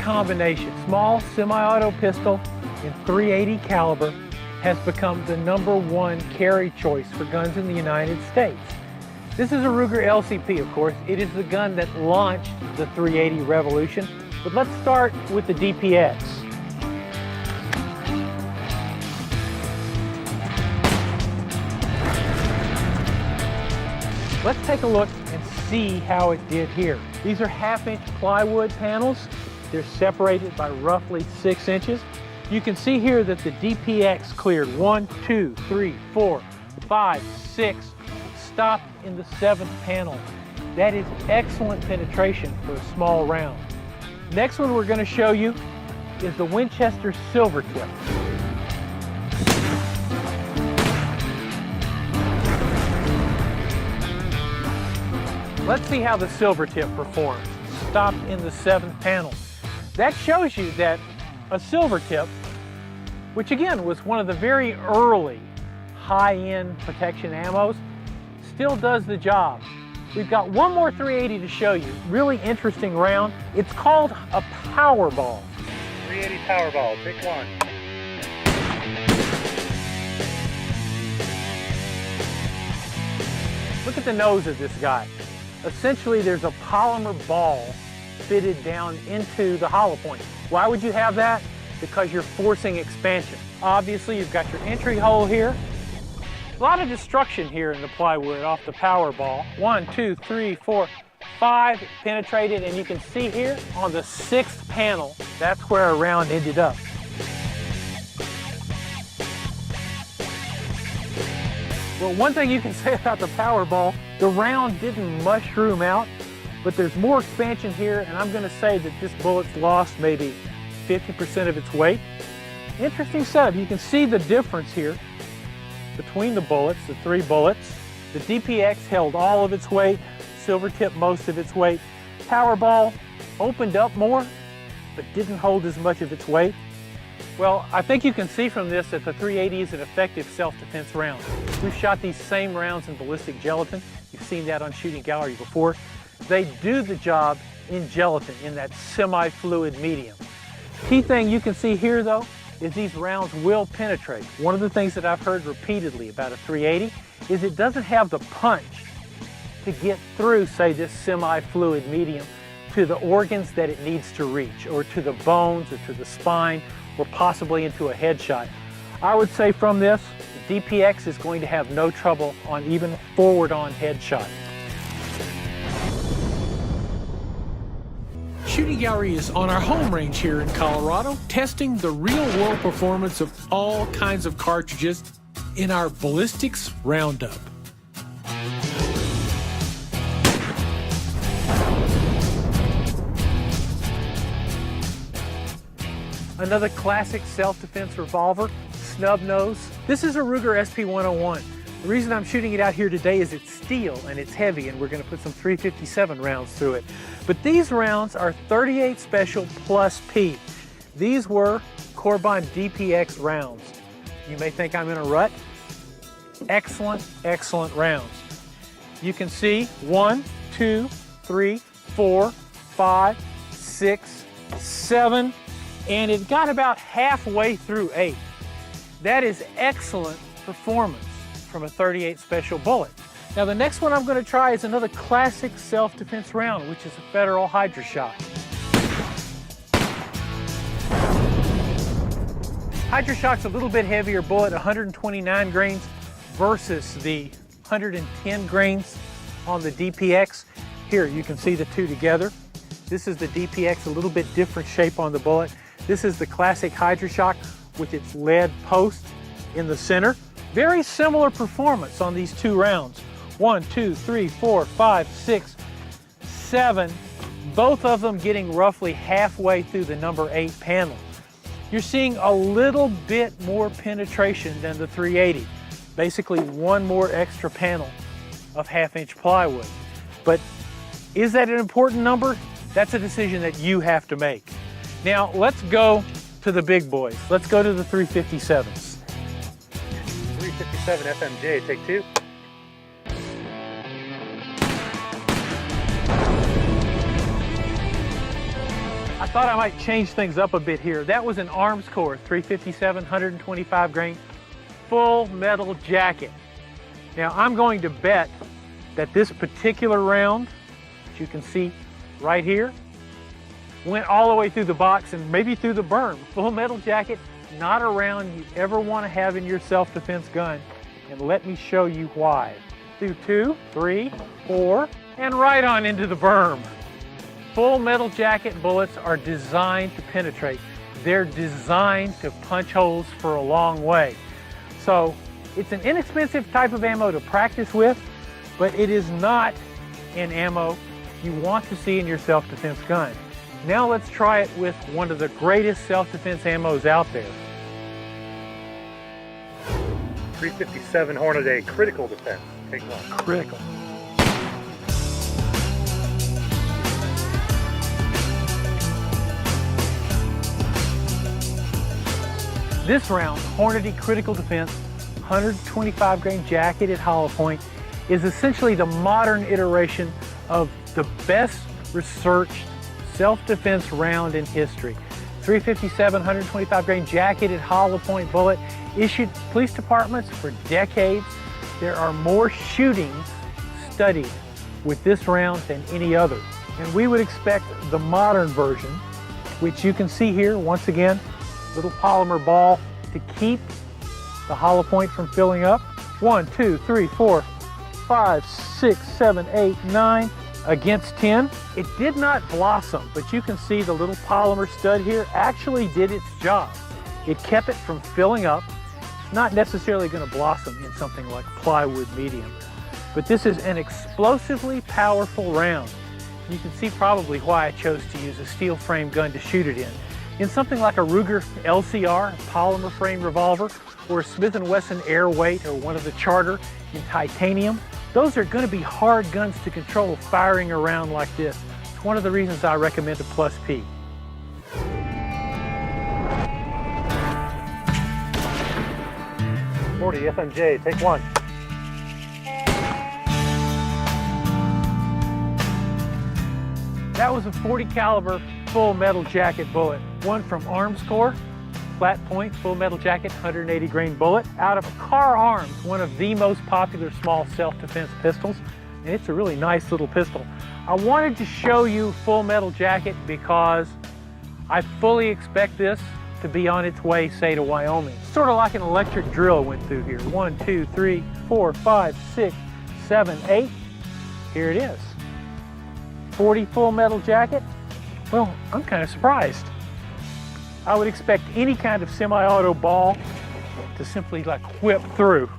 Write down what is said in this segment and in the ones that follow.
combination, small semi-auto pistol in .380 caliber, has become the #1 carry choice for guns in the United States. This is a Ruger LCP, of course. It is the gun that launched the .380 revolution. But let's start with the DPX. Let's take a look and see how it did here. These are 1/2-inch plywood panels. They're separated by roughly 6 inches. You can see here that the DPX cleared 1, 2, 3, 4, 5, 6, stopped in the 7th panel. That is excellent penetration for a small round. Next one we're going to show you is the Winchester Silvertip. Let's see how the Silvertip performs. Stopped in the 7th panel. That shows you that a Silvertip, which again was one of the very early high-end protection ammos, still does the job. We've got one more .380 to show you. Really interesting round. It's called a Powerball. .380 Powerball, pick one. Look at the nose of this guy. Essentially, there's a polymer ball fitted down into the hollow point. Why would you have that? Because you're forcing expansion. Obviously, you've got your entry hole here. A lot of destruction here in the plywood off the Powerball. 1, 2, 3, 4, 5 penetrated, and you can see here on the 6th panel, that's where a round ended up. Well, one thing you can say about the Powerball, the round didn't mushroom out, but there's more expansion here, and I'm going to say that this bullet's lost maybe 50% of its weight. Interesting setup. You can see the difference here between the bullets, the 3 bullets. The DPX held all of its weight, Silvertip most of its weight. Powerball opened up more, but didn't hold as much of its weight. Well, I think you can see from this that the .380 is an effective self-defense round. We've shot these same rounds in ballistic gelatin. You've seen that on Shooting Gallery before. They do the job in gelatin, in that semi-fluid medium. Key thing you can see here, though, is these rounds will penetrate. One of the things that I've heard repeatedly about a .380 is it doesn't have the punch to get through, say, this semi-fluid medium to the organs that it needs to reach, or to the bones, or to the spine, or possibly into a headshot. I would say from this, the DPX is going to have no trouble on even forward-on headshot. Shooting Gallery is on our home range here in Colorado, testing the real-world performance of all kinds of cartridges in our Ballistics Roundup. Another classic self-defense revolver, snub nose. This is a Ruger SP-101. The reason I'm shooting it out here today is it's steel and it's heavy, and we're going to put some .357 rounds through it. But these rounds are 38 Special plus P. These were Corbin DPX rounds. You may think I'm in a rut. Excellent, excellent rounds. You can see 1, 2, 3, 4, 5, 6, 7, and it got about halfway through 8. That is excellent performance from a 38 Special bullet. Now the next one I'm going to try is another classic self-defense round, which is a Federal HydroShock. HydroShock's a little bit heavier bullet, 129 grains versus the 110 grains on the DPX. Here you can see the two together. This is the DPX, a little bit different shape on the bullet. This is the classic HydroShock with its lead post in the center. Very similar performance on these two rounds. 1, 2, 3, 4, 5, 6, 7. Both of them getting roughly halfway through the number 8 panel. You're seeing a little bit more penetration than the .380. Basically one more extra panel of 1/2-inch plywood. But is that an important number? That's a decision that you have to make. Now let's go to the big boys. Let's go to the 357s. 357 FMJ, take 2. I thought I might change things up a bit here. That was an Armscore 357 125 grain full metal jacket. Now I'm going to bet that this particular round, as you can see right here, went all the way through the box and maybe through the berm. Full metal jacket, not a round you ever want to have in your self-defense gun. And let me show you why. Through 2, 3, 4, and right on into the berm. Full metal jacket bullets are designed to penetrate. They're designed to punch holes for a long way. So it's an inexpensive type of ammo to practice with, but it is not an ammo you want to see in your self-defense gun. Now let's try it with one of the greatest self-defense ammos out there. 357 Hornady critical defense. Take one. Critical. This round, Hornady critical defense, 125 grain jacketed hollow point, is essentially the modern iteration of the best researched self-defense round in history. 357 125 grain jacketed hollow point bullet, issued police departments for decades. There are more shootings studied with this round than any other. And we would expect the modern version, which you can see here, once again, little polymer ball to keep the hollow point from filling up. 1, 2, 3, 4, 5, 6, 7, 8, 9. Against 10. It did not blossom, but you can see the little polymer stud here actually did its job. It kept it from filling up. It's not necessarily going to blossom in something like plywood medium, but this is an explosively powerful round. You can see probably why I chose to use a steel frame gun to shoot it in. In something like a Ruger LCR, polymer frame revolver, or a Smith & Wesson Airweight, or one of the Charter in titanium, those are going to be hard guns to control firing around like this. It's one of the reasons I recommend a Plus P. .40 FMJ, take one. That was a .40 caliber full metal jacket bullet. One from Armscore, flat point, full metal jacket, 180 grain bullet, out of Car Arms, one of the most popular small self-defense pistols. And it's a really nice little pistol. I wanted to show you full metal jacket because I fully expect this to be on its way, say, to Wyoming. Sort of like an electric drill went through here. 1, 2, 3, 4, 5, 6, 7, 8. Here it is. .40 full metal jacket. Well, I'm kind of surprised. I would expect any kind of semi-auto ball to simply like whip through.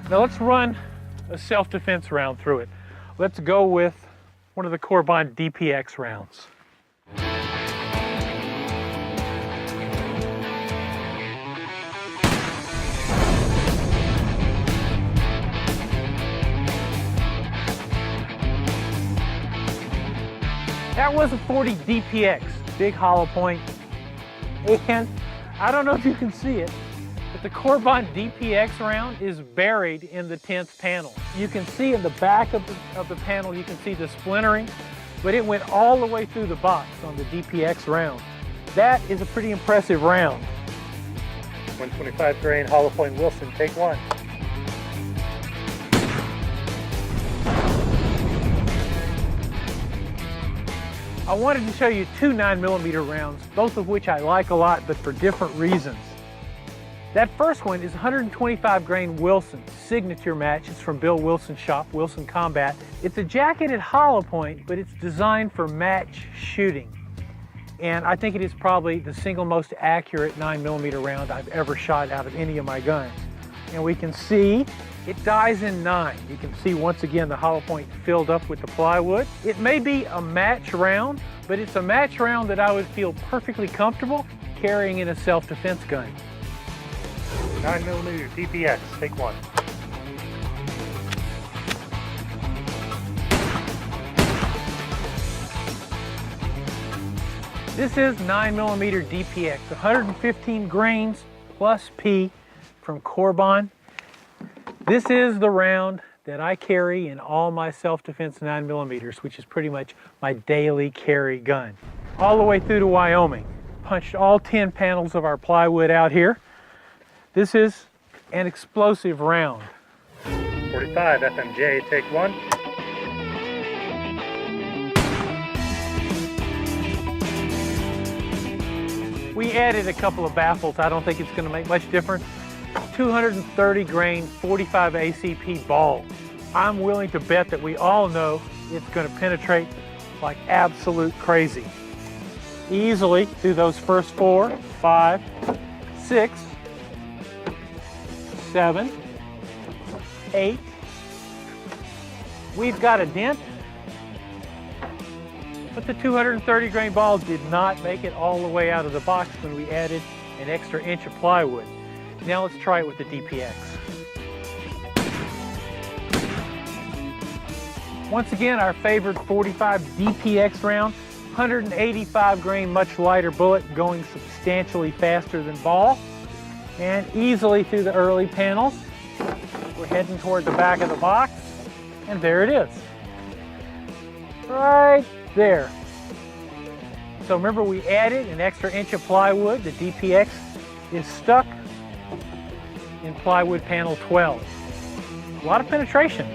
Now let's run a self-defense round through it. Let's go with one of the Corbon DPX rounds. That was a .40 DPX, big hollow point. And I don't know if you can see it, but the Corbon DPX round is buried in the 10th panel. You can see in the back of the panel, you can see the splintering, but it went all the way through the box on the DPX round. That is a pretty impressive round. 125 grain hollow point Wilson, take one. I wanted to show you two 9mm rounds, both of which I like a lot, but for different reasons. That first one is 125 grain Wilson signature match. It's from Bill Wilson's shop, Wilson Combat. It's a jacketed hollow point, but it's designed for match shooting. And I think it is probably the single most accurate 9mm round I've ever shot out of any of my guns. And we can see it dies in 9. You can see once again the hollow point filled up with the plywood. It may be a match round, but it's a match round that I would feel perfectly comfortable carrying in a self-defense gun. 9mm DPX, take one. This is 9mm DPX, 115 grains plus P from Corbon. This is the round that I carry in all my self-defense 9mm, which is pretty much my daily carry gun. all the way through to Wyoming. Punched all 10 panels of our plywood out here. This is an explosive round. 45 FMJ, take one. We added a couple of baffles. I don't think it's going to make much difference. 230 grain 45 ACP ball. I'm willing to bet that we all know it's going to penetrate like absolute crazy. Easily through those first 4, 5, 6, 7, 8. We've got a dent, but the 230 grain ball did not make it all the way out of the box when we added an extra inch of plywood. Now let's try it with the DPX. Once again, our favorite 45 DPX round, 185 grain, much lighter bullet, going substantially faster than ball, and easily through the early panels. We're heading toward the back of the box, and there it is. Right there. So remember, we added an extra inch of plywood. The DPX is stuck in plywood panel 12. A lot of penetration.